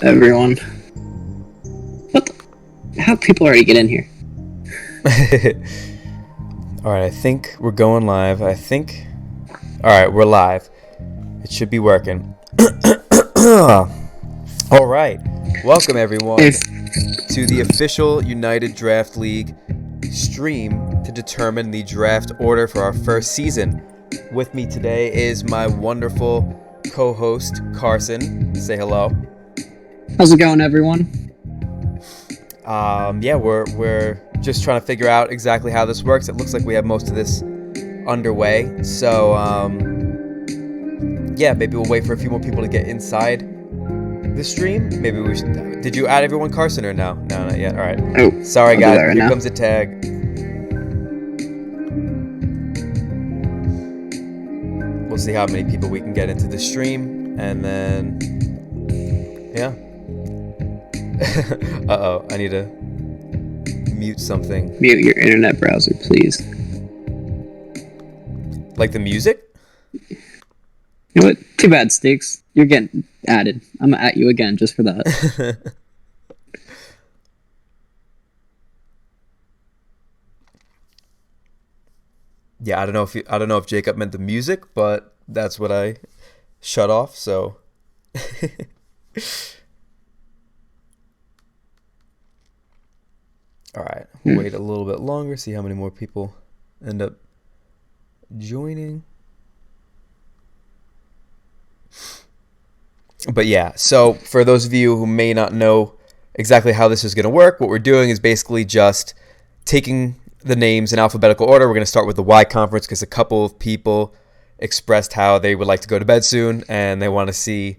Everyone. What the? How people already get in here? All right, I think we're going live. All right, we're live. It should be working. All right, welcome everyone If to the official United Draft League stream to determine the draft order for our first season. With me today is my wonderful co-host Carson. Say hello. How's it going, everyone? Yeah, we're just trying to figure out exactly how this works. It looks like we have most of this underway. So, yeah, maybe we'll wait for a few more people to get inside the stream. Maybe we should. Did you add everyone, Carson, or no? No, not yet. All right. Oh, Sorry, I'll do guys. that right Here now. comes a tag. We'll see how many people we can get into the stream, and then, yeah. Uh-oh, I need to mute something. Mute your internet browser, please. Like the music? You know what? Too bad, Sticks. You're getting added. I'm gonna at you again just for that. Yeah, I don't know if Jacob meant the music, but that's what I shut off, so all right, we'll wait a little bit longer, see how many more people end up joining. But yeah, so for those of you who may not know exactly how this is going to work, what we're doing is basically just taking the names in alphabetical order. We're going to start with the Y conference because a couple of people expressed how they would like to go to bed soon and they want to see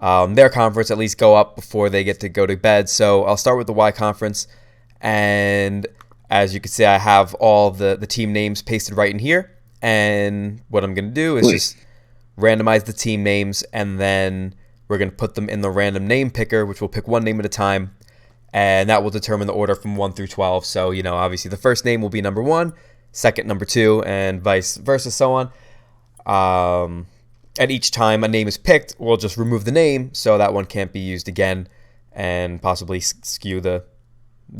their conference at least go up before they get to go to bed. So I'll start with the Y conference, and as you can see, I have all the team names pasted right in here. And what I'm going to do is just randomize the team names, and then we're going to put them in the random name picker, which will pick one name at a time, and that will determine the order from 1 through 12. So, obviously the first name will be number 1, second number 2, and vice versa, so on. And each time a name is picked, we'll just remove the name so that one can't be used again and possibly skew the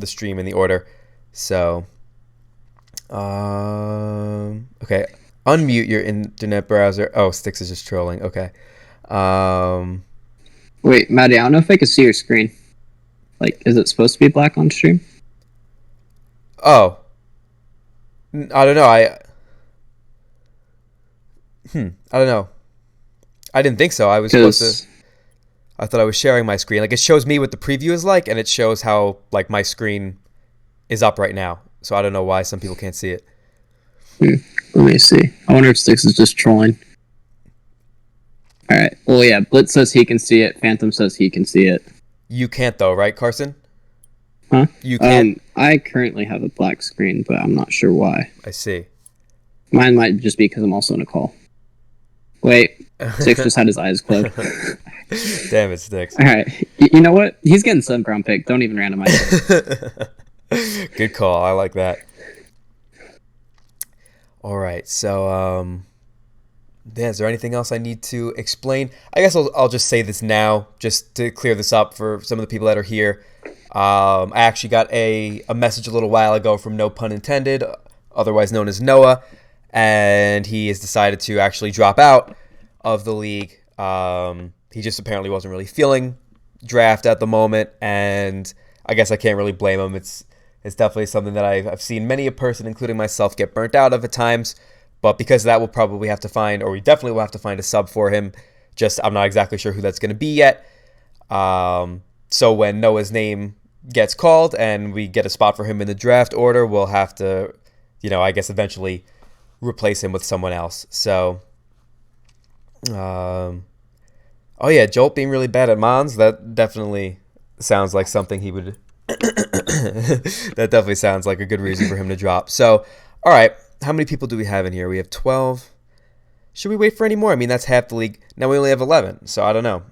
stream in the order. So, okay. Unmute your internet browser. Oh, Styx is just trolling. Okay. Wait, Maddie, I don't know if I can see your screen. Like, is it supposed to be black on stream? Oh. I don't know. I don't know. I didn't think so. I was supposed to. I thought I was sharing my screen. Like, it shows me what the preview is like, and it shows how, like, my screen is up right now. So I don't know why some people can't see it. Let me see. I wonder if Sticks is just trolling. Alright. Well, yeah, Blitz says he can see it. Phantom says he can see it. You can't, though, right, Carson? Huh? You can't? I currently have a black screen, but I'm not sure why. I see. Mine might just be because I'm also in a call. Wait. Sticks just had his eyes closed. Damn it, Sticks. Alright. You know what? He's getting 7th round pick. Don't even randomize it. Good call. I like that. All right. So, yeah, is there anything else I need to explain? I guess I'll just say this now, just to clear this up for some of the people that are here. I actually got a message a little while ago from No Pun Intended, otherwise known as Noah, and he has decided to actually drop out of the league. He just apparently wasn't really feeling draft at the moment, and I guess I can't really blame him. It's definitely something that I've seen many a person, including myself, get burnt out of at times. But because of that, we'll probably have to find, or we definitely will have to find a sub for him. Just, I'm not exactly sure who that's going to be yet. So when Noah's name gets called and we get a spot for him in the draft order, we'll have to, I guess eventually replace him with someone else. So, oh yeah, Jolt being really bad at Mons, that definitely sounds like something he would... That definitely sounds like a good reason for him to drop. So, all right, how many people do we have in here? We have 12. Should we wait for any more? I mean, that's half the league. Now we only have 11, so I don't know.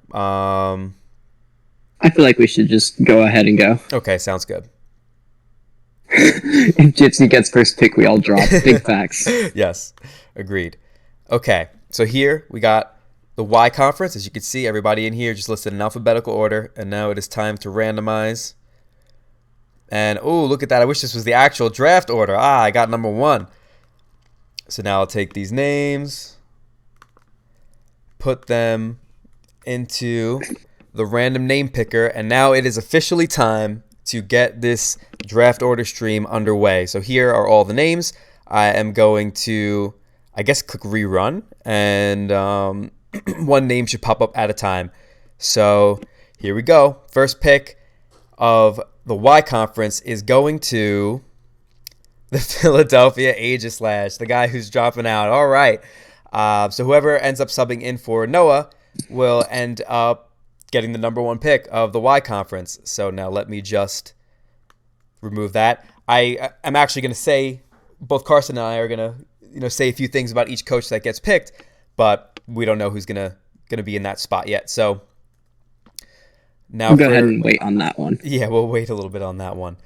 I feel like we should just go ahead and go. Okay, sounds good. If Gypsy gets first pick, we all drop. Big facts. Yes, agreed. Okay, so here we got the the Y conference. As you can see, everybody in here just listed in alphabetical order. And now it is time to randomize. And, oh, look at that. I wish this was the actual draft order. I got number 1. So now I'll take these names, put them into the random name picker, and now it is officially time to get this draft order stream underway. So here are all the names. I am going to, I guess, click rerun, and one name should pop up at a time. So here we go. First pick of the Y conference is going to the Philadelphia Aegislash, the guy who's dropping out. All right. So whoever ends up subbing in for Noah will end up getting the number 1 pick of the Y conference. So now let me just remove that. I'm actually going to say, both Carson and I are going to say a few things about each coach that gets picked, but we don't know who's going to be in that spot yet. So now we'll go ahead and wait on that one. Yeah, we'll wait a little bit on that one.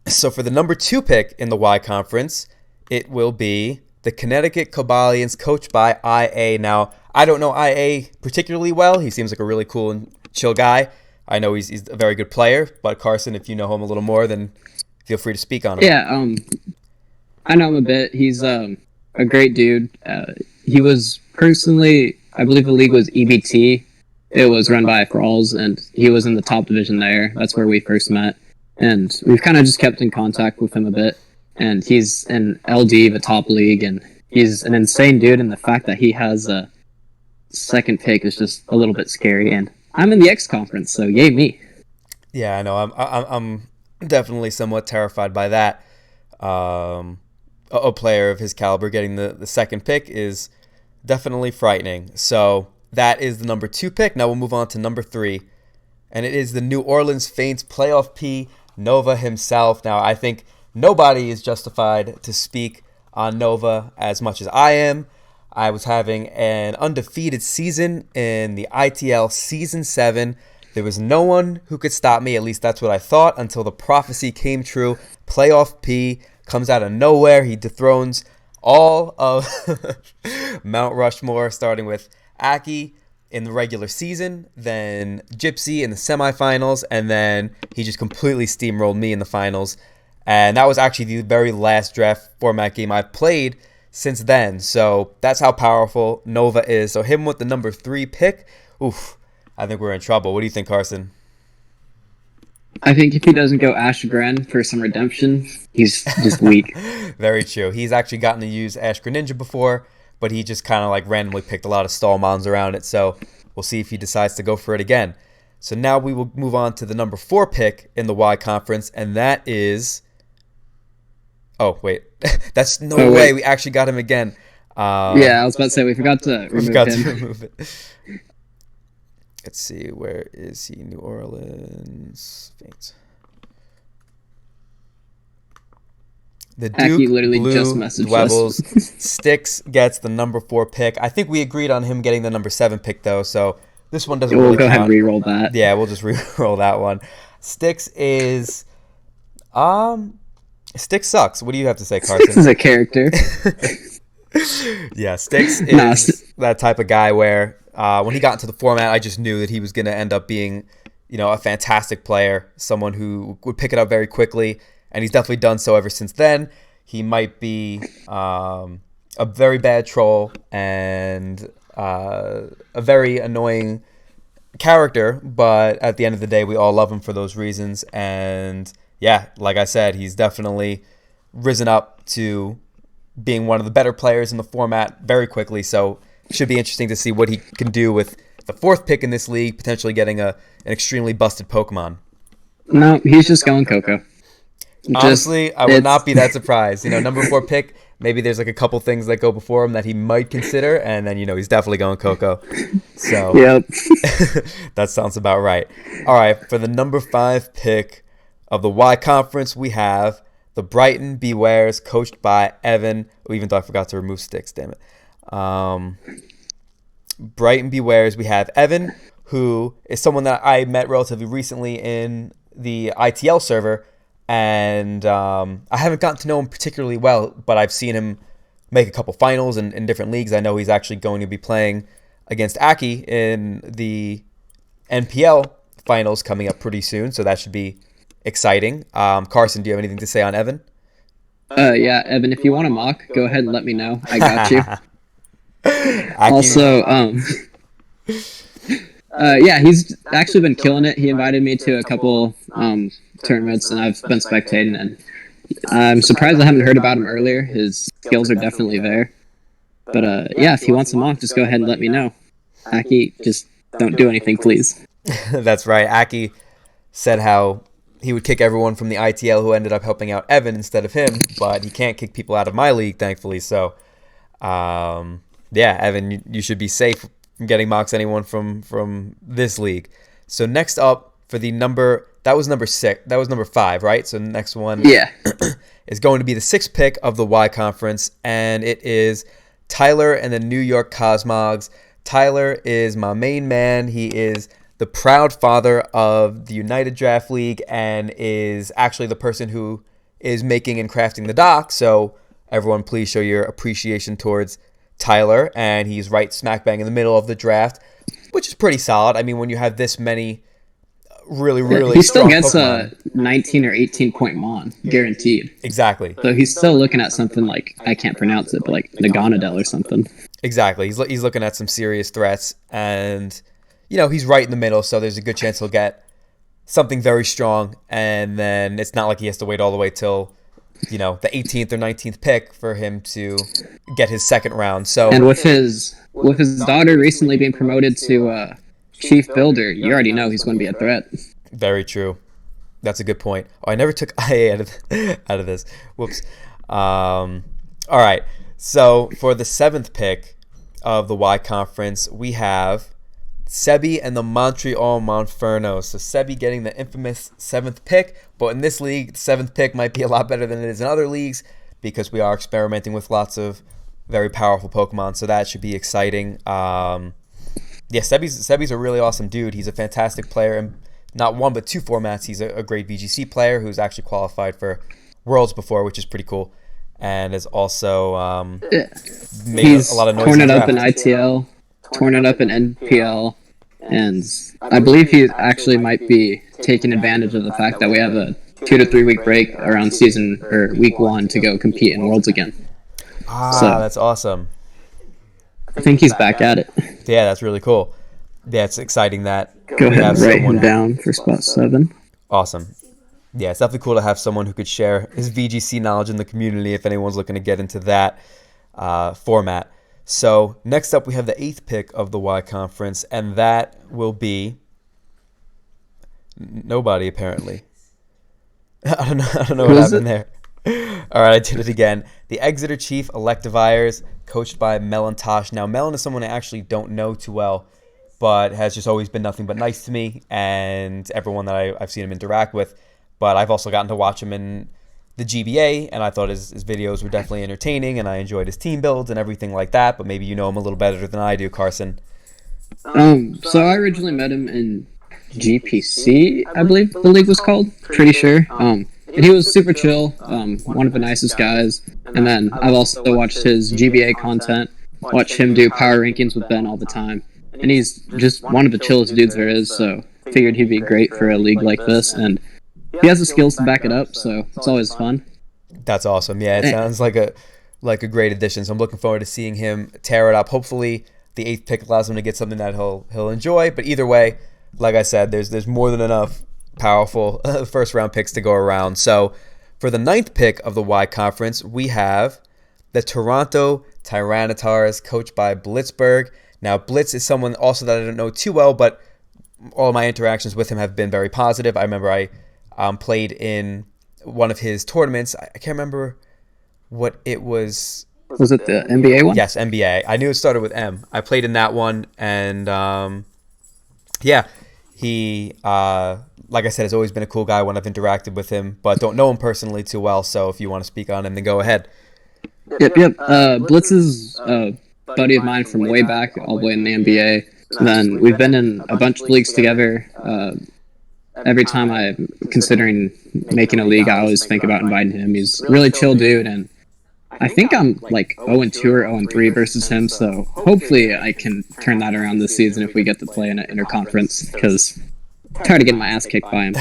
So for the number 2 pick in the Y conference, it will be the Connecticut Cobalians, coached by IA. Now, I don't know IA particularly well. He seems like a really cool and chill guy. I know he's a very good player, but Carson, if you know him a little more, then feel free to speak on him. Yeah, I know him a bit. He's a great dude. He was personally, I believe the league was EBT. It was run by Crawls, and he was in the top division there. That's where we first met. And we've kind of just kept in contact with him a bit. And he's in LD, the top league, and he's an insane dude. And the fact that he has a second pick is just a little bit scary. And I'm in the X conference, so yay me. Yeah, I know. I'm definitely somewhat terrified by that. A player of his caliber getting the second pick is definitely frightening. So that is the number 2 pick. Now we'll move on to number 3. And it is the New Orleans Saints playoff P, Nova himself. Now, I think nobody is justified to speak on Nova as much as I am. I was having an undefeated season in the ITL Season 7. There was no one who could stop me. At least that's what I thought, until the prophecy came true. Playoff P comes out of nowhere. He dethrones all of Mount Rushmore, starting with Aki in the regular season, then Gypsy in the semifinals, and then he just completely steamrolled me in the finals. And that was actually the very last draft format game I've played since then. So that's how powerful Nova is. So him with the number 3 pick, oof, I think we're in trouble. What do you think, Carson? I think if he doesn't go Ashgren for some redemption, he's just weak. Very true. He's actually gotten to use Ash Greninja before, but he just kind of like randomly picked a lot of stall mons around it. So we'll see if he decides to go for it again. So now we will move on to the number 4 pick in the Y conference, and that is... Oh, wait. That's no way. We actually got him again. Yeah, I was about to say, we forgot to remove him. Let's see. Where is he? New Orleans. Saints. The Duke literally Blue just messaged Dwebbles. us. Sticks gets the number 4 pick. I think we agreed on him getting the number 7 pick, though, so this one doesn't really count. We'll go ahead and re-roll that. Yeah, we'll just re-roll that one. Sticks is... Sticks sucks. What do you have to say, Carson? Sticks is a character. Yeah, Sticks is that type of guy where when he got into the format, I just knew that he was going to end up being, a fantastic player, someone who would pick it up very quickly, and he's definitely done so ever since then. He might be a very bad troll and a very annoying character, but at the end of the day, we all love him for those reasons. And yeah, like I said, he's definitely risen up to being one of the better players in the format very quickly. So it should be interesting to see what he can do with the 4th pick in this league, potentially getting an extremely busted Pokemon. No, he's just going Coco. Honestly, I would not be that surprised. Number 4 pick, maybe there's like a couple things that go before him that he might consider, and then, he's definitely going Coco. So yep. That sounds about right. All right, for the number 5 pick of the Y Conference, we have the Brighton Bewares, coached by Evan. Oh, even though I forgot to remove Sticks, damn it. Brighton Bewares, we have Evan, who is someone that I met relatively recently in the ITL server, and I haven't gotten to know him particularly well, but I've seen him make a couple finals in different leagues. I know he's actually going to be playing against Aki in the NPL finals coming up pretty soon, so that should be exciting. Carson, do you have anything to say on Evan? Yeah, Evan, if you want to mock, go ahead and let me know. I got you. Aki, Also, yeah, he's actually been killing it. He invited me to a couple tournaments, and I've been spectating, and I'm surprised I haven't heard about him earlier. His skills are definitely there. But yeah, if he wants a mock, just go ahead and let me know. Aki, just don't do anything, please. That's right. Aki said how he would kick everyone from the ITL who ended up helping out Evan instead of him, but he can't kick people out of my league, thankfully. So, yeah, Evan, you should be safe from getting mocks anyone from this league. So next up for the that was number 6. That was number 5, right? So the next one is going to be the 6th pick of the Y Conference, and it is Tyler and the New York Cosmogs. Tyler is my main man. He is the proud father of the United Draft League and is actually the person who is making and crafting the doc. So everyone, please show your appreciation towards Tyler. And he's right smack bang in the middle of the draft, which is pretty solid. I mean, when you have this many really he still gets Pokemon, a 19 or 18 point mon guaranteed. Exactly. So he's still looking at something like, I can't pronounce it, but like Naganadel or something. Exactly. He's looking at some serious threats, and he's right in the middle, so there's a good chance he'll get something very strong, and then it's not like he has to wait all the way till the 18th or 19th pick for him to get his second round. So, and with his daughter recently being promoted to Chief Builder, you already know he's going to be a threat. Very true. That's a good point. Oh, I never took IA out of this. Whoops. All right. So for the 7th pick of the Y Conference, we have Sebi and the Montreal Monfernos. So Sebi getting the infamous 7th pick, but in this league, the 7th pick might be a lot better than it is in other leagues because we are experimenting with lots of very powerful Pokemon, so that should be exciting. Yeah, Sebi's a really awesome dude. He's a fantastic player in not one but 2 formats. He's a great VGC player who's actually qualified for Worlds before, which is pretty cool, and is also made a lot of noise. He's torn it up in ITL, torn it up in NPL, and I believe he actually might be taking advantage of the fact that we have a 2 to 3 week break around season or week 1 to go compete in Worlds again. So that's awesome. I think he's back at it. Yeah, that's really cool. Yeah, it's exciting that Go ahead and write him down for spot 7. Awesome. Yeah, it's definitely cool to have someone who could share his VGC knowledge in the community if anyone's looking to get into that format. So next up, we have the 8th pick of the Y Conference, and that will be nobody, apparently. I don't know what happened there. All right, I did it again. The Exeter Chief Electivires, coached by Melon Tosh. Now, Melon is someone I actually don't know too well, but has just always been nothing but nice to me and everyone that I've seen him interact with. But I've also gotten to watch him in the GBA, and I thought his videos were definitely entertaining, and I enjoyed his team builds and everything like that. But maybe you know him a little better than I do, Carson. So I originally met him in GPC, I believe the league was called. Pretty sure. And he was super chill, one of the nicest guys. And then I've also watched his GBA content, watch him do power rankings with Ben all the time. And he's just one of the chillest dudes there is, so figured he'd be great for a league like this. And he has the skills to back it up, so it's always fun. That's awesome. Yeah, it sounds like a great addition. So I'm looking forward to seeing him tear it up. Hopefully the 8th pick allows him to get something that he'll enjoy. But either way, like I said, there's more than enough powerful first round picks to go around. So for the 9th pick of the Y Conference, we have the Toronto Tyrannotars, coached by Blitzberg. Now, Blitz is someone also that I don't know too well, but all of my interactions with him have been very positive. I remember I played in one of his tournaments. I can't remember what it was. Was it the NBA one? Yes, NBA. I knew it started with M. I played in that one, and yeah, he, like I said, has always been a cool guy when I've interacted with him, but don't know him personally too well, so if you want to speak on him, then go ahead. Yep. Blitz is a buddy of mine from way back, all the way in the NBA. And then we've been in a bunch of leagues together. Every time I'm considering making a league, I always think about inviting him. He's a really chill dude, and I think I'm like 0-2 or 0-3 versus him, so hopefully I can turn that around this season if we get to play in an interconference, because I'm tired of getting my ass kicked by him.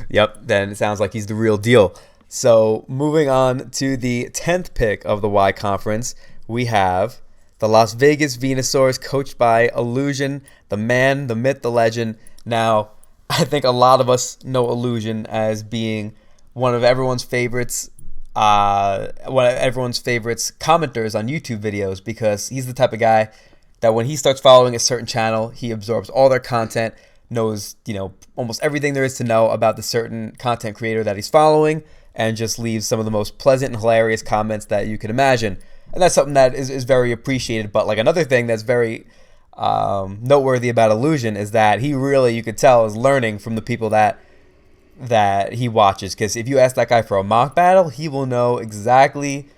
Yep, then it sounds like he's the real deal. So moving on to the 10th pick of the Y Conference, we have the Las Vegas Venusaurs, coached by Illusion, the man, the myth, the legend. Now, I think a lot of us know Illusion as being one of everyone's favorites, commenters on YouTube videos, because he's the type of guy that when he starts following a certain channel, he absorbs all their content, knows, almost everything there is to know about the certain content creator that he's following, and just leaves some of the most pleasant and hilarious comments that you can imagine. And that's something that is very appreciated. But like another thing that's very noteworthy about Illusion is that he really, you could tell, is learning from the people that he watches. Because if you ask that guy for a mock battle, he will know exactly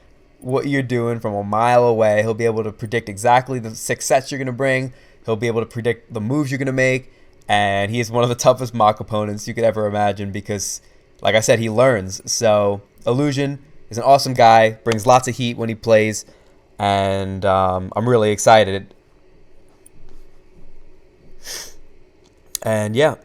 what you're doing from a mile away. He'll be able to predict exactly the 6 sets you're going to bring. He'll be able to predict the moves you're going to make. And he is one of the toughest mock opponents you could ever imagine because, like I said, he learns. So Illusion is an awesome guy, brings lots of heat when he plays, and I'm really excited. And yeah,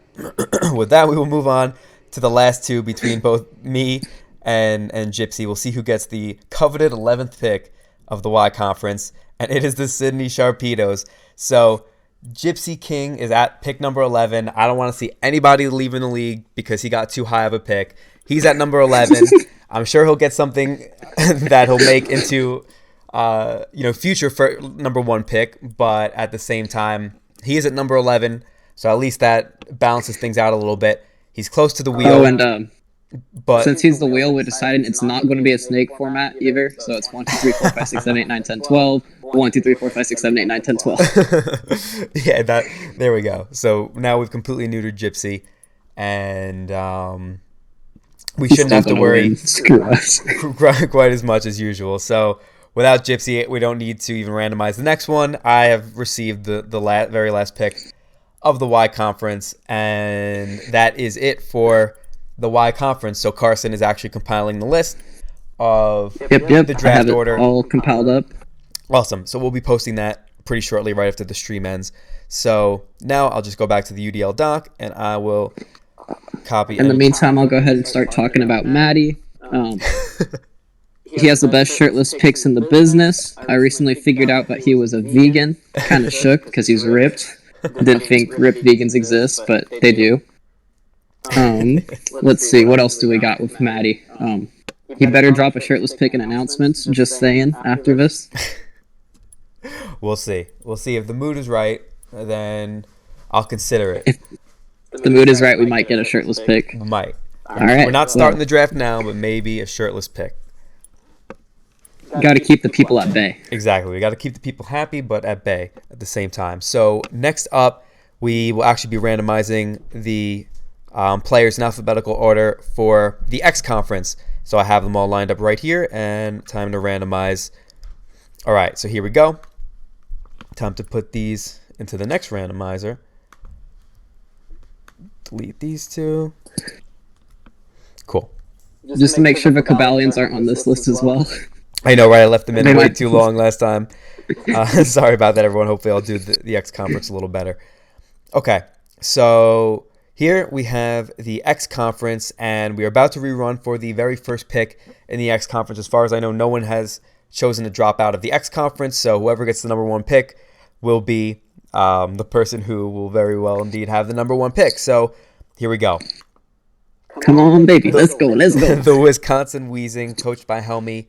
with that, we will move on to the last two between both me and Gypsy. We'll see who gets the coveted 11th pick of the Y Conference, and it is the Sydney Sharpedos. So Gypsy King is at pick number 11. I don't want to see anybody leaving the league because he got too high of a pick. He's at number 11. I'm sure he'll get something that he'll make into, future for number 1 pick. But at the same time, he is at number 11, so at least that balances things out a little bit. He's close to the wheel. Oh, and but since he's the wheel, we decided it's not going to be a snake format either. So it's 1, 2, 3, 4, 5, 6, 7, 8, 9, 10, 12. 1, 2, 3, 4, 5, 6, 7, 8, 9, 10, 12. Yeah, there we go. So now we've completely neutered Gypsy, and we shouldn't have to worry quite as much as usual. So without Gypsy, we don't need to even randomize the next one. I have received the very last pick of the Y Conference, and that is it for the Y Conference. So Carson is actually compiling the list of the draft I have it order. All compiled up. Awesome. So we'll be posting that pretty shortly right after the stream ends. So now I'll just go back to the UDL doc and I will copy. In the meantime, I'll go ahead and start talking about Maddie. He has the best shirtless pics in the business. I recently figured out that he was a vegan. Kind of shook because he's ripped. Didn't think ripped vegans exist, but they do. Let's see. What else do we got with Maddie? He better drop a shirtless pic in announcements. Just saying after this. We'll see. If the mood is right, then I'll consider it. If the mood is right, we might get a shirtless pic. We might. All right. We're not starting the draft now, but maybe a shirtless pic. Got to keep the people at bay. Exactly. We got to keep the people happy, but at bay at the same time. So next up, we will actually be randomizing the players in alphabetical order for the X Conference. So I have them all lined up right here, and time to randomize. All right, so here we go. Time to put these into the next randomizer. Delete these two. Cool. Just to make sure the Cabalians aren't on this list as well. I know, right? I left them in way too long last time. Sorry about that, everyone. Hopefully I'll do the X Conference a little better. Okay, so here we have the X Conference, and we are about to rerun for the very first pick in the X Conference. As far as I know, no one has chosen to drop out of the X Conference, so whoever gets the number 1 pick will be the person who will very well indeed have the number 1 pick. So here we go. Come on, baby. Let's go. The Wisconsin Wheezing, coached by Helmy,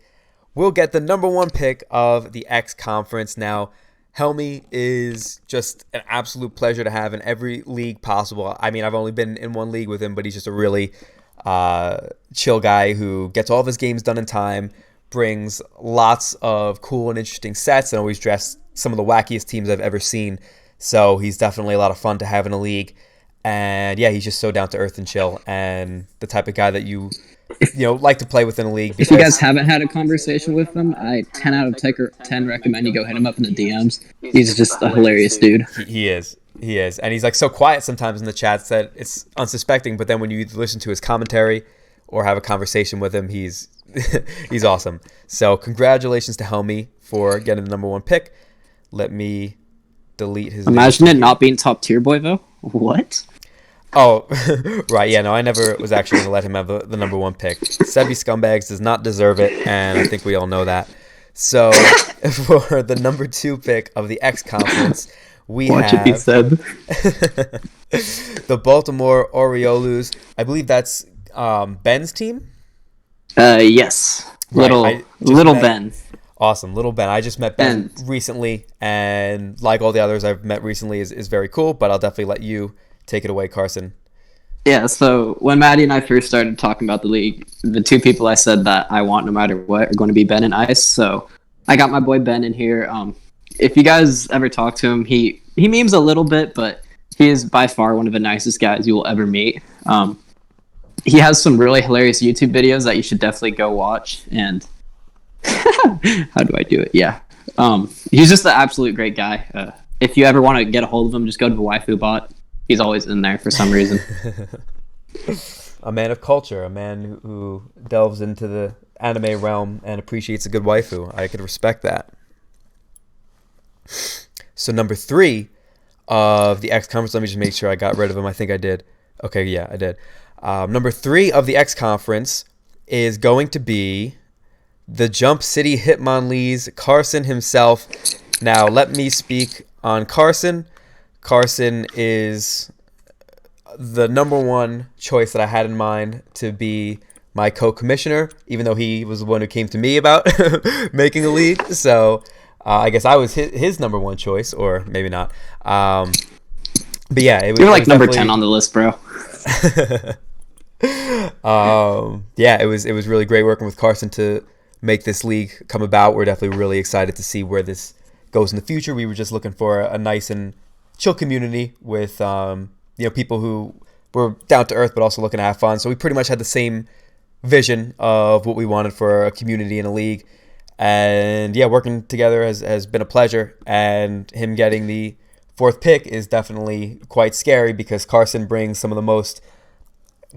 will get the number 1 pick of the X Conference. Now, Helmy is just an absolute pleasure to have in every league possible. I mean, I've only been in one league with him, but he's just a really chill guy who gets all of his games done in time, brings lots of cool and interesting sets, and always drafts some of the wackiest teams I've ever seen. So he's definitely a lot of fun to have in a league. And yeah, he's just so down to earth and chill, and the type of guy that you like to play within a league. If you guys haven't had a conversation with him, I 10 out of 10 recommend you go hit him up in the DMs. He's just a hilarious dude. He is, and he's like so quiet sometimes in the chats that it's unsuspecting. But then when you listen to his commentary or have a conversation with him, he's He's awesome. So congratulations to Helmy for getting the number 1 pick. Let me delete his name. Imagine it not being top tier boy though. What? Oh, right. Yeah, no, I never was actually going to let him have the number 1 pick. Sebi Scumbags does not deserve it, and I think we all know that. So for the number 2 pick of the X Conference, we Watch have it be said. the Baltimore Orioles. I believe that's Ben's team. Yes. Right, Little Ben. Awesome, little Ben. I just met Ben And recently, and like all the others I've met recently is very cool. But I'll definitely let you take it away, Carson. yeah, so when Maddie and I first started talking about the league, the 2 people I said that I want no matter what are going to be Ben and Ice. So I got my boy Ben in here. If you guys ever talk to him, he memes a little bit, but he is by far one of the nicest guys you will ever meet. He has some really hilarious YouTube videos that you should definitely go watch. And how do I do it? Yeah. He's just an absolute great guy. If you ever want to get a hold of him, just go to the waifu bot. He's always in there for some reason. A man of culture, a man who delves into the anime realm and appreciates a good waifu. I could respect that. So number 3 of the X Conference, let me just make sure I got rid of him. I think I did. Okay, yeah, I did. Number 3 of the X Conference is going to be the Jump City Hitmonlee's Carson himself. Now, let me speak on Carson. Carson is the number 1 choice that I had in mind to be my co-commissioner, even though he was the one who came to me about making a league. So I guess I was his number 1 choice, or maybe not. But yeah, You're like number 10 on the list, bro. Yeah, it was really great working with Carson to make this league come about. We're definitely really excited to see where this goes in the future. We were just looking for a nice and chill community with people who were down to earth but also looking to have fun. So we pretty much had the same vision of what we wanted for a community and a league. And yeah, working together has been a pleasure. And him getting the 4th pick is definitely quite scary because Carson brings some of the most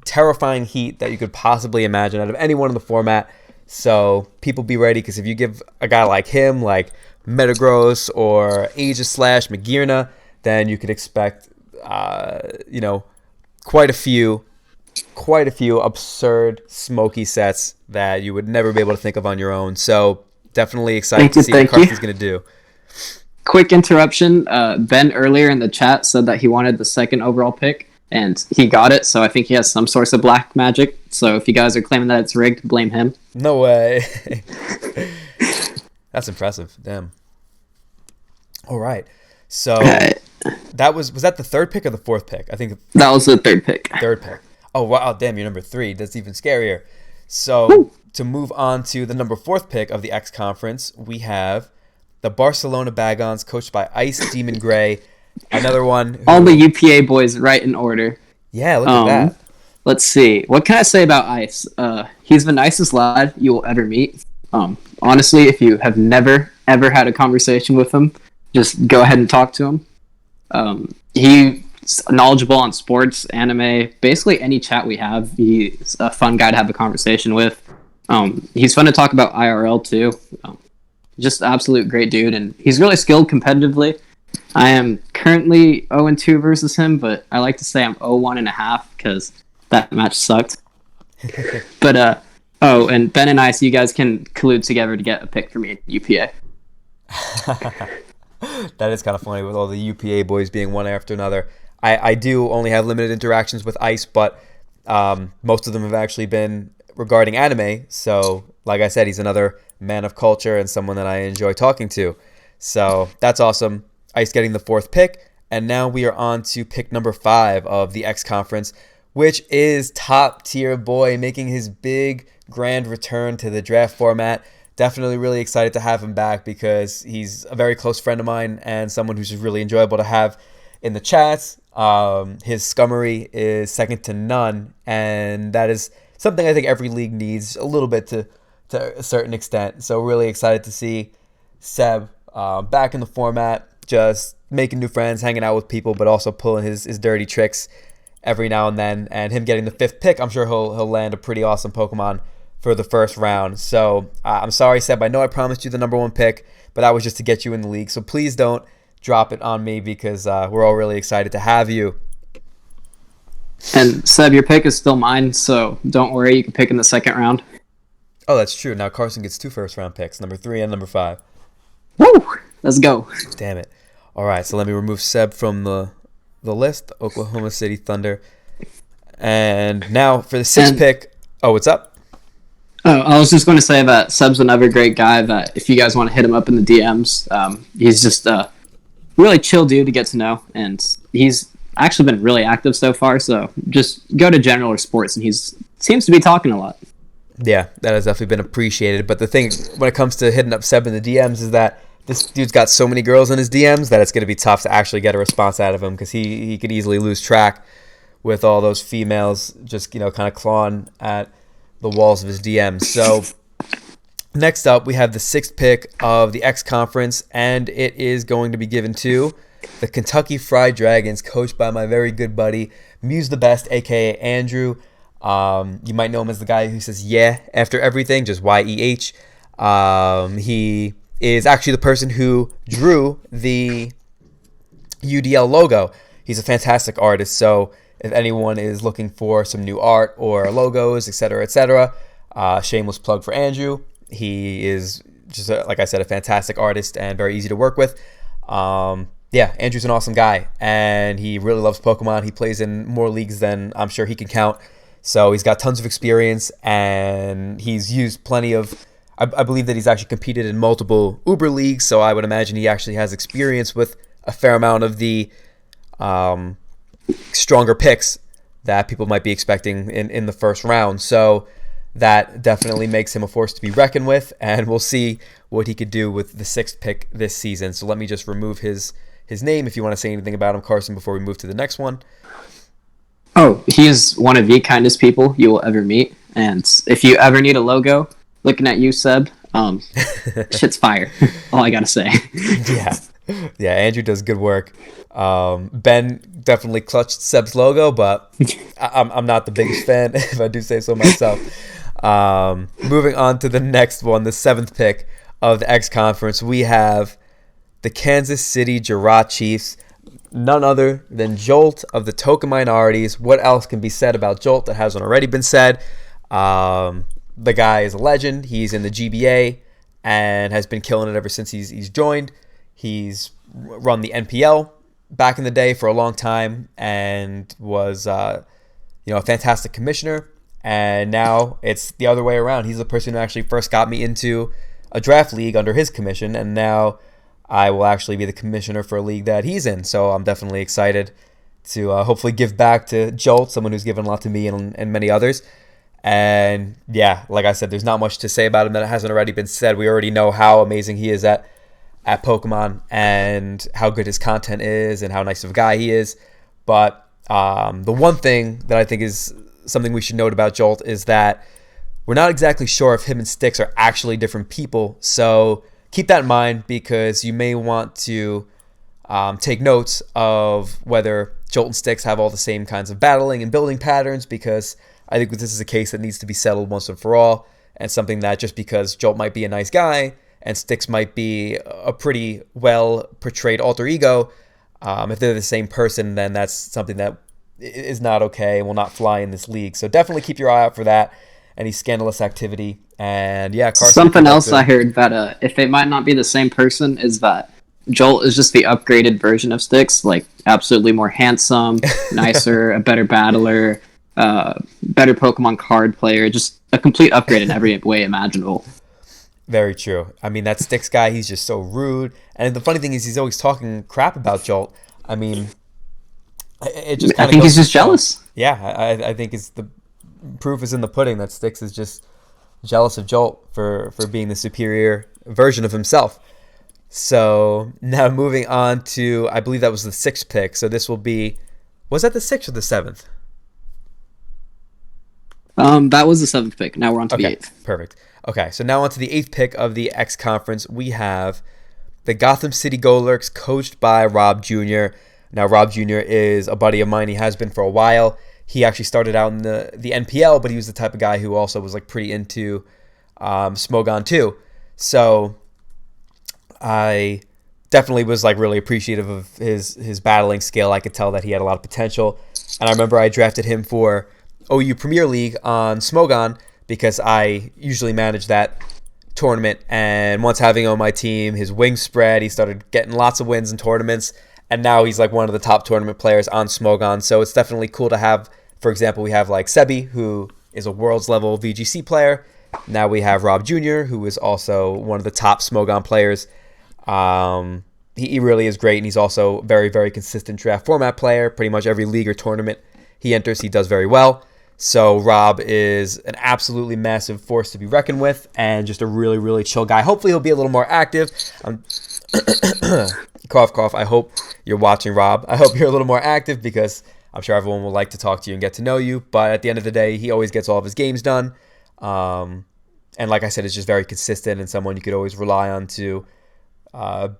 terrifying heat that you could possibly imagine out of anyone in the format. So people be ready, because if you give a guy like him, like Metagross or Aegis Slash Magearna, then you could expect, quite a few absurd smoky sets that you would never be able to think of on your own. So definitely excited to see what Carson's going to do. Quick interruption. Ben earlier in the chat said that he wanted the 2nd overall pick, and he got it. So I think he has some source of black magic. So if you guys are claiming that it's rigged, blame him. No way. That's impressive. Damn. All right. So that was that the 3rd pick or the 4th pick? I think that was the 3rd pick. 3rd pick. Oh wow, damn, you're number 3. That's even scarier. So to move on to the number 4th pick of the X Conference, we have the Barcelona Bagons, coached by Ice Demon Gray. Another one. All the UPA boys right in order. Yeah, look at that. Let's see. What can I say about Ice? He's the nicest lad you will ever meet. Honestly, if you have never, ever had a conversation with him, just go ahead and talk to him. He's knowledgeable on sports, anime, basically any chat we have. He's a fun guy to have a conversation with. He's fun to talk about IRL too. Just absolute great dude, and he's really skilled competitively. I am currently 0-2 versus him, but I like to say I'm 0-1.5 because that match sucked. But and Ben and I, so you guys can collude together to get a pick for me at UPA. That is kind of funny with all the UPA boys being one after another. I do only have limited interactions with Ice, but most of them have actually been regarding anime. So, like I said, he's another man of culture and someone that I enjoy talking to. So that's awesome. Ice getting the 4th pick. And now we are on to pick number 5 of the X Conference, which is Top Tier Boy making his big grand return to the draft format. Definitely really excited to have him back because he's a very close friend of mine and someone who's just really enjoyable to have in the chats. His scummery is second to none, and that is something I think every league needs a little bit to a certain extent. So really excited to see Seb back in the format, just making new friends, hanging out with people, but also pulling his dirty tricks every now and then. And him getting the 5th pick, I'm sure he'll land a pretty awesome Pokemon for the first round. So I'm sorry, Seb. I know I promised you the number one pick, but that was just to get you in the league. So please don't drop it on me because we're all really excited to have you. And Seb, your pick is still mine, so don't worry. You can pick in the second round. Oh, that's true. Now Carson gets 2 first-round picks, number 3 and number 5. Woo! Let's go. Damn it. All right, so let me remove Seb from the list, Oklahoma City Thunder. And now for the 6th pick. Oh, what's up? Oh, I was just going to say that Seb's another great guy that if you guys want to hit him up in the DMs, he's just a really chill dude to get to know, and he's actually been really active so far, so just go to general or sports, and he's seems to be talking a lot. Yeah, that has definitely been appreciated. But the thing when it comes to hitting up Seb in the DMs is that this dude's got so many girls in his DMs that it's going to be tough to actually get a response out of him because he could easily lose track with all those females just, kind of clawing at the walls of his DMs. So next up, we have the 6th pick of the X Conference, and it is going to be given to the Kentucky Fried Dragons, coached by my very good buddy, Muse the Best, a.k.a. Andrew. You might know him as the guy who says yeah after everything, just Y-E-H. He is actually the person who drew the UDL logo. He's a fantastic artist, so if anyone is looking for some new art or logos, etc., shameless plug for Andrew. He is just, like I said, a fantastic artist and very easy to work with. Andrew's an awesome guy, and he really loves Pokemon. He plays in more leagues than I'm sure he can count. So he's got tons of experience, and he's used plenty of... I believe that he's actually competed in multiple Uber leagues, so I would imagine he actually has experience with a fair amount of the stronger picks that people might be expecting in the first round. So that definitely makes him a force to be reckoned with, and we'll see what he could do with the 6th pick this season. So let me just remove his name if you want to say anything about him, Carson, before we move to the next one. Oh, he is one of the kindest people you will ever meet, and if you ever need a logo, looking at you, Seb, shit's fire. All I gotta say. Yeah, Andrew does good work. Ben definitely clutched Seb's logo, but I'm not the biggest fan, if I do say so myself. Moving on to the next one, the 7th pick of the X Conference, we have the Kansas City Giraffe Chiefs, none other than Jolt of the Token Minorities. What else can be said about Jolt that hasn't already been said? The guy is a legend. He's in the GBA and has been killing it ever since he's joined. He's run the NPL back in the day for a long time and was a fantastic commissioner. And now it's the other way around. He's the person who actually first got me into a draft league under his commission, and now I will actually be the commissioner for a league that he's in. So I'm definitely excited to hopefully give back to Jolt, someone who's given a lot to me and many others. And yeah, like I said, there's not much to say about him that hasn't already been said. We already know how amazing he is at Pokemon and how good his content is and how nice of a guy he is. But the one thing that I think is something we should note about Jolt is that we're not exactly sure if him and Styx are actually different people. So keep that in mind because you may want to take notes of whether Jolt and Styx have all the same kinds of battling and building patterns, because I think this is a case that needs to be settled once and for all, and something that just because Jolt might be a nice guy and Styx might be a pretty well portrayed alter ego, if they're the same person, then that's something that is not okay and will not fly in this league. So definitely keep your eye out for that, any scandalous activity. And yeah, Carson, something else I heard that if it might not be the same person is that Jolt is just the upgraded version of Styx, like absolutely more handsome, nicer, a better battler, better Pokemon card player, just a complete upgrade in every way imaginable. Very true. I mean, that Styx guy, he's just so rude. And the funny thing is he's always talking crap about Jolt. I mean, it just kind of I think he's just jealous. Yeah, I think it's the proof is in the pudding that Styx is just jealous of Jolt for being the superior version of himself. So now moving on to, I believe that was the 6th pick. So this will be, was that the 6th or the 7th? That was the 7th pick. Now we're on to the 8th. Perfect. Okay, so now on to the 8th pick of the X Conference. We have the Gotham City Golurks, coached by Rob Jr. Now, Rob Jr. is a buddy of mine. He has been for a while. he actually started out in the NPL, but he was the type of guy who also was like pretty into Smogon too. So I definitely was like really appreciative of his battling skill. I could tell that he had a lot of potential, and I remember I drafted him for OU Premier League on Smogon because I usually manage that tournament. And once having him on my team, his wings spread. He started getting lots of wins in tournaments, and now he's like one of the top tournament players on Smogon. So it's definitely cool to have. For example, we have like Sebi, who is a world's level VGC player. Now we have Rob Jr., who is also one of the top Smogon players. He really is great, and he's also very, very consistent draft format player. Pretty much every league or tournament he enters, he does very well. So Rob is an absolutely massive force to be reckoned with, and just a really, really chill guy. Hopefully he'll be a little more active. Cough, cough. I hope you're watching, Rob. I hope you're a little more active because I'm sure everyone will like to talk to you and get to know you. But at the end of the day, he always gets all of his games done. And like I said, it's just very consistent and someone you could always rely on to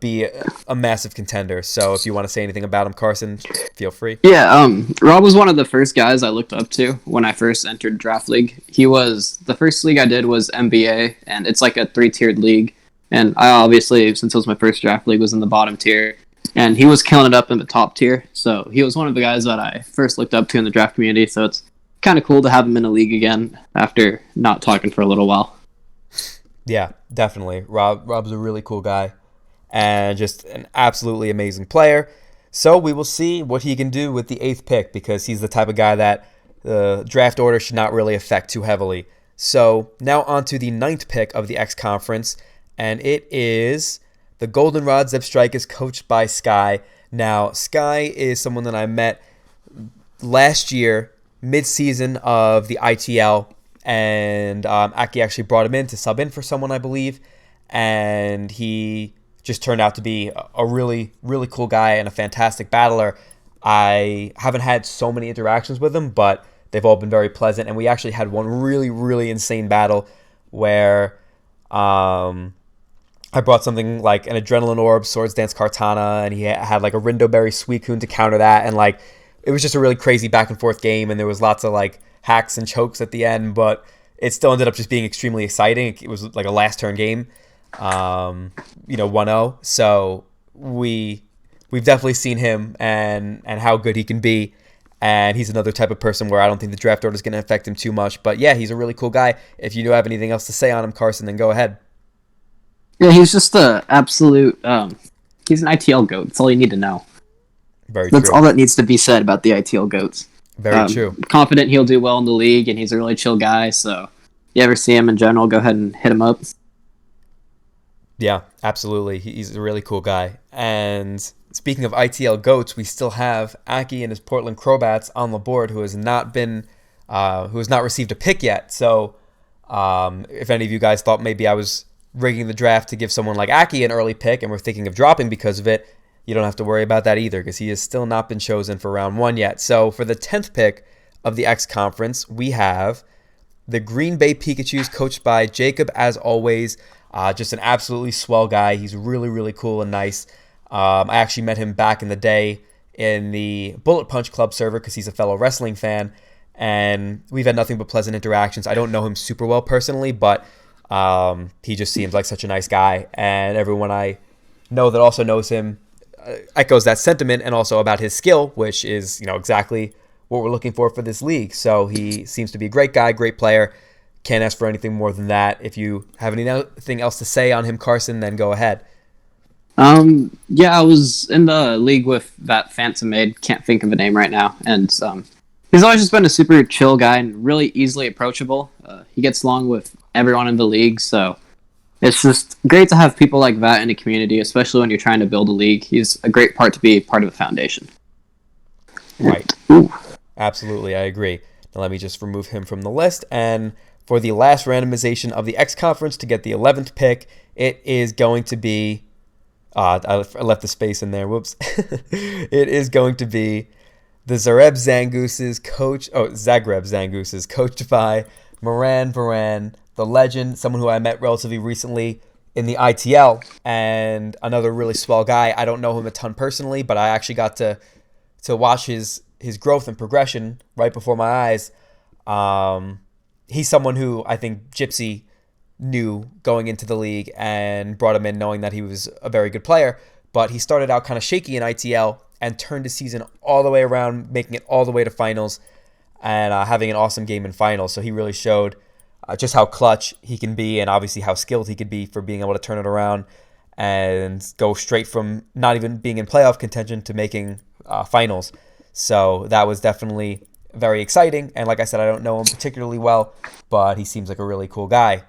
be a massive contender. So if you want to say anything about him, Carson, feel free. Yeah, Rob was one of the first guys I looked up to when I first entered Draft League. He was, the first league I did was MBA, and it's like a 3-tiered league. And I obviously, since it was my first Draft League, was in the bottom tier. And he was killing it up in the top tier. So he was one of the guys that I first looked up to in the draft community. So it's kind of cool to have him in a league again after not talking for a little while. Yeah, definitely. Rob's a really cool guy and just an absolutely amazing player. So we will see what he can do with the 8th pick, because he's the type of guy that the draft order should not really affect too heavily. So now on to the 9th pick of the X Conference, and it is the Goldenrod Zepstrikers, coached by Sky. Now, Sky is someone that I met last year, mid-season of the ITL, and Aki actually brought him in to sub in for someone, I believe, and he just turned out to be a really, really cool guy and a fantastic battler. I haven't had so many interactions with him, but they've all been very pleasant, and we actually had one really, really insane battle where I brought something like an Adrenaline Orb, Swords Dance Kartana, and he had like a Rindoberry Suicune to counter that, and like it was just a really crazy back and forth game, and there was lots of like hacks and chokes at the end, but it still ended up just being extremely exciting. It was like a last turn game, 1-0. So we've definitely seen him and how good he can be, and he's another type of person where I don't think the draft order is going to affect him too much. But yeah, he's a really cool guy. If you do have anything else to say on him, Carson, then go ahead. Yeah, he's just a absolute. He's an ITL goat. That's all you need to know. That's all that needs to be said about the ITL goats. Very true. Confident he'll do well in the league, and he's a really chill guy. So, if you ever see him in general, go ahead and hit him up. Yeah, absolutely. He's a really cool guy. And speaking of ITL goats, we still have Aki and his Portland Crowbats on the board, who has not received a pick yet. So, if any of you guys thought maybe I was rigging the draft to give someone like Aki an early pick and we're thinking of dropping because of it, you don't have to worry about that either, because he has still not been chosen for round 1 yet. So for the 10th pick of the X Conference, we have the Green Bay Pikachus, coached by Jacob, as always. Just an absolutely swell guy. He's really, really cool and nice. I actually met him back in the day in the Bullet Punch Club server because he's a fellow wrestling fan, and we've had nothing but pleasant interactions. I don't know him super well personally, but he just seems like such a nice guy, and everyone I know that also knows him echoes that sentiment, and also about his skill, which is exactly what we're looking for this league. So he seems to be a great guy, great player. Can't ask for anything more than that. If you have anything else to say on him, Carson, then go ahead. Yeah, I was in the league with that Phantom Maid. Can't think of a name right now, and he's always just been a super chill guy and really easily approachable. He gets along with everyone in the league, so it's just great to have people like that in a community, especially when you're trying to build a league. He's a great part to be part of a foundation. Right. Ooh. Absolutely, I agree. Now let me just remove him from the list, and for the last randomization of the X Conference to get the 11th pick, it is going to be... I left the space in there. Whoops. It is going to be the Zagreb Zangooses, coached by Moran Varan, the legend, someone who I met relatively recently in the ITL, and another really swell guy. I don't know him a ton personally, but I actually got to watch his his growth and progression right before my eyes. He's someone who I think Gypsy knew going into the league and brought him in knowing that he was a very good player. But he started out kind of shaky in ITL and turned his season all the way around, making it all the way to finals and having an awesome game in finals. So he really showed just how clutch he can be and obviously how skilled he could be for being able to turn it around and go straight from not even being in playoff contention to making finals. So that was definitely very exciting. And like I said, I don't know him particularly well, but he seems like a really cool guy.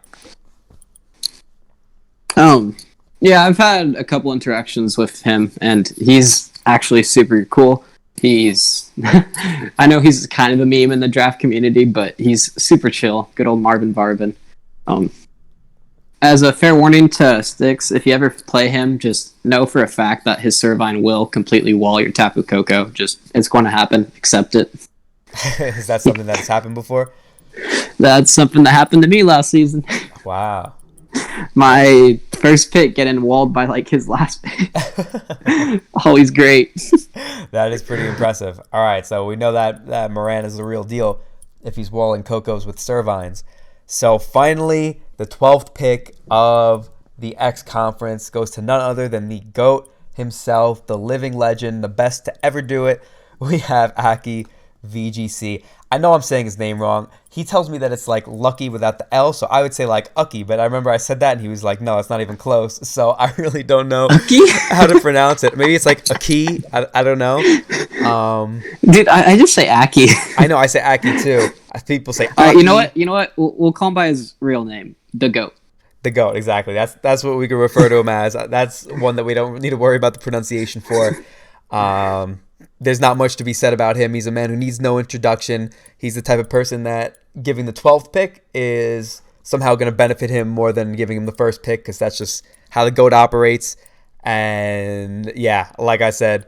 Yeah, I've had a couple interactions with him, and he's actually super cool. He's, I know he's kind of a meme in the draft community, but he's super chill. Good old Marvin Varvin. As a fair warning to Sticks, if you ever play him, just know for a fact that his Servine will completely wall your Tapu Koko. Just, it's going to happen. Accept it. Is that something that's happened before? That's something that happened to me last season. Wow. My first pick getting walled by like his last pick. Always great. That is pretty impressive. All right, so we know that Moran is the real deal if he's walling Cocos with Servines. So finally, the 12th pick of the X Conference goes to none other than the GOAT himself, the living legend, the best to ever do it. We have Aki VGC. I know I'm saying his name wrong. He tells me that it's like Lucky without the L, so I would say like Ucky, but I remember I said that and he was like, no, it's not even close. So I really don't know how to pronounce it. Maybe it's like Aki. I don't know. Dude, I just say Aki. I know, I say Aki too. People say Aki. All right, you know what? We'll call him by his real name, the GOAT. The GOAT, exactly. That's what we could refer to him as. That's one that we don't need to worry about the pronunciation for. There's not much to be said about him. He's a man who needs no introduction. He's the type of person that giving the 12th pick is somehow going to benefit him more than giving him the first pick because that's just how the GOAT operates. And yeah, like I said,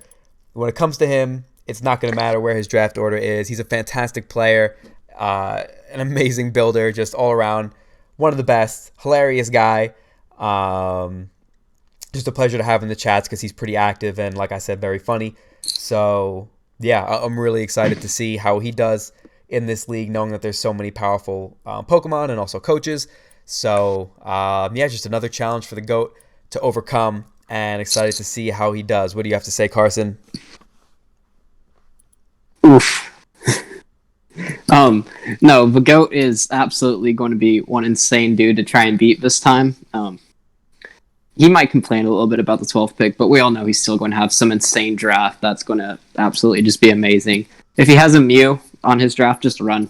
when it comes to him, it's not going to matter where his draft order is. He's a fantastic player, an amazing builder, just all around one of the best, hilarious guy. Just a pleasure to have in the chats because he's pretty active and, like I said, very funny. So, yeah, I'm really excited to see how he does in this league, knowing that there's so many powerful Pokemon and also coaches. So, yeah, just another challenge for the GOAT to overcome and excited to see how he does. What do you have to say, Carson? Oof. No, the GOAT is absolutely going to be one insane dude to try and beat this time. He might complain a little bit about the 12th pick, but we all know he's still going to have some insane draft that's going to absolutely just be amazing. If he has a Mew on his draft, just run.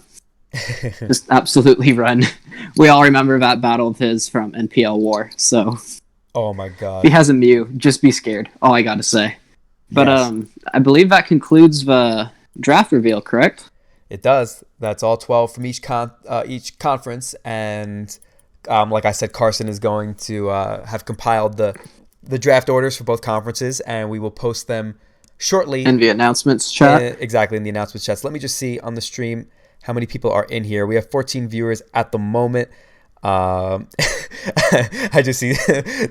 Just absolutely run. We all remember that battle of his from NPL War, so... Oh my god. If he has a Mew, just be scared. All I gotta say. But Yes. I believe that concludes the draft reveal, correct? It does. That's all 12 from each conference, and like I said, Carson is going to have compiled the draft orders for both conferences, and we will post them shortly. In the announcements chat. Exactly, in the announcements chat. So let me just see on the stream how many people are in here. We have 14 viewers at the moment. I just see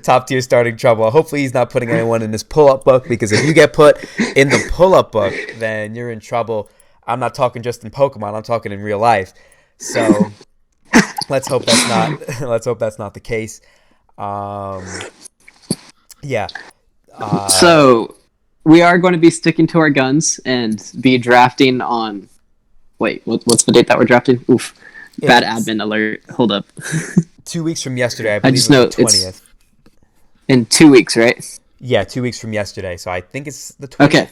top tier starting trouble. Hopefully he's not putting anyone in this pull-up book, because if you get put in the pull-up book, then you're in trouble. I'm not talking just in Pokemon, I'm talking in real life. So let's hope that's not the case. Yeah. So we are going to be sticking to our guns and be drafting on... Wait, what's the date that we're drafting? Oof. Bad admin alert. Hold up. 2 weeks from yesterday, I believe. I just know it was the 20th. it's in 2 weeks, right? Yeah, 2 weeks from yesterday. So I think it's the 20th. Okay.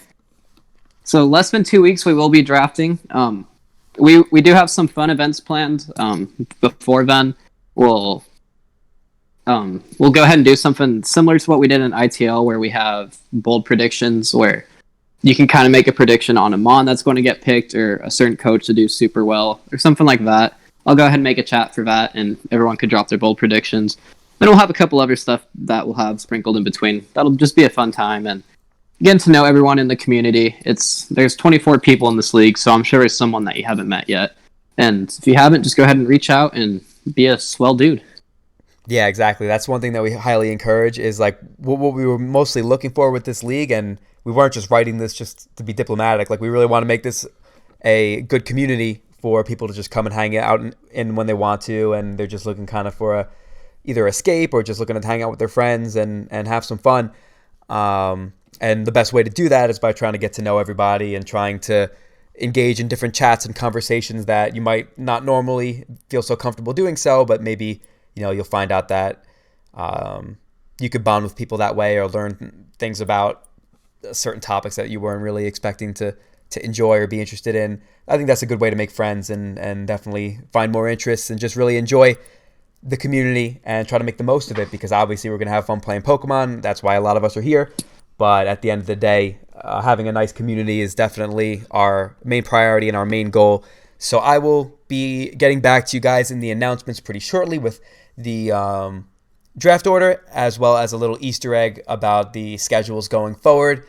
So less than 2 weeks we will be drafting. We do have some fun events planned. Before then, we'll go ahead and do something similar to what we did in ITL, where we have bold predictions, where you can kind of make a prediction on a Mon that's going to get picked, or a certain coach to do super well, or something like that. I'll go ahead and make a chat for that, and everyone could drop their bold predictions. Then we'll have a couple other stuff that we'll have sprinkled in between. That'll just be a fun time, and getting to know everyone in the community. There's 24 people in this league, so I'm sure there's someone that you haven't met yet. And if you haven't, just go ahead and reach out and be a swell dude. Yeah, exactly. That's one thing that we highly encourage is like what we were mostly looking for with this league, and we weren't just writing this just to be diplomatic. Like we really want to make this a good community for people to just come and hang out in when they want to, and they're just looking kind of for a either escape or just looking to hang out with their friends and have some fun. And the best way to do that is by trying to get to know everybody and trying to engage in different chats and conversations that you might not normally feel so comfortable doing so, but maybe you'll find out that you could bond with people that way or learn things about certain topics that you weren't really expecting to enjoy or be interested in. I think that's a good way to make friends and definitely find more interests and just really enjoy the community and try to make the most of it, because obviously we're going to have fun playing Pokemon. That's why a lot of us are here. But at the end of the day, having a nice community is definitely our main priority and our main goal. So I will be getting back to you guys in the announcements pretty shortly with the draft order, as well as a little Easter egg about the schedules going forward.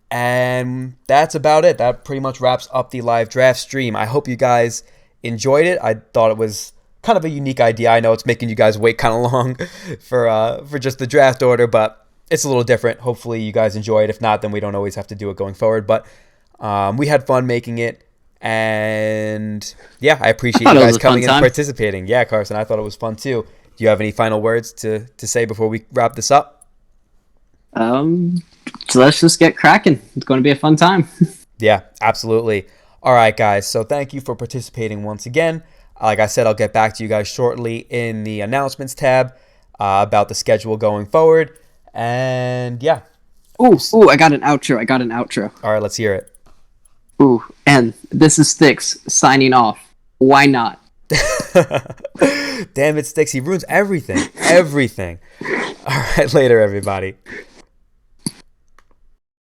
And that's about it. That pretty much wraps up the live draft stream. I hope you guys enjoyed it. I thought it was kind of a unique idea. I know it's making you guys wait kind of long for just the draft order, but it's a little different. Hopefully you guys enjoy it. If not, then we don't always have to do it going forward. But we had fun making it. And yeah, I appreciate you guys coming in and participating. Yeah, Carson, I thought it was fun too. Do you have any final words to say before we wrap this up? So let's just get cracking. It's going to be a fun time. Yeah, absolutely. All right, guys. So thank you for participating once again. Like I said, I'll get back to you guys shortly in the announcements tab about the schedule going forward. And yeah. Ooh, I got an outro. All right, let's hear it. Ooh, and this is Styx signing off. Why not? Damn it, Styx. He ruins everything. Everything. All right, later, everybody.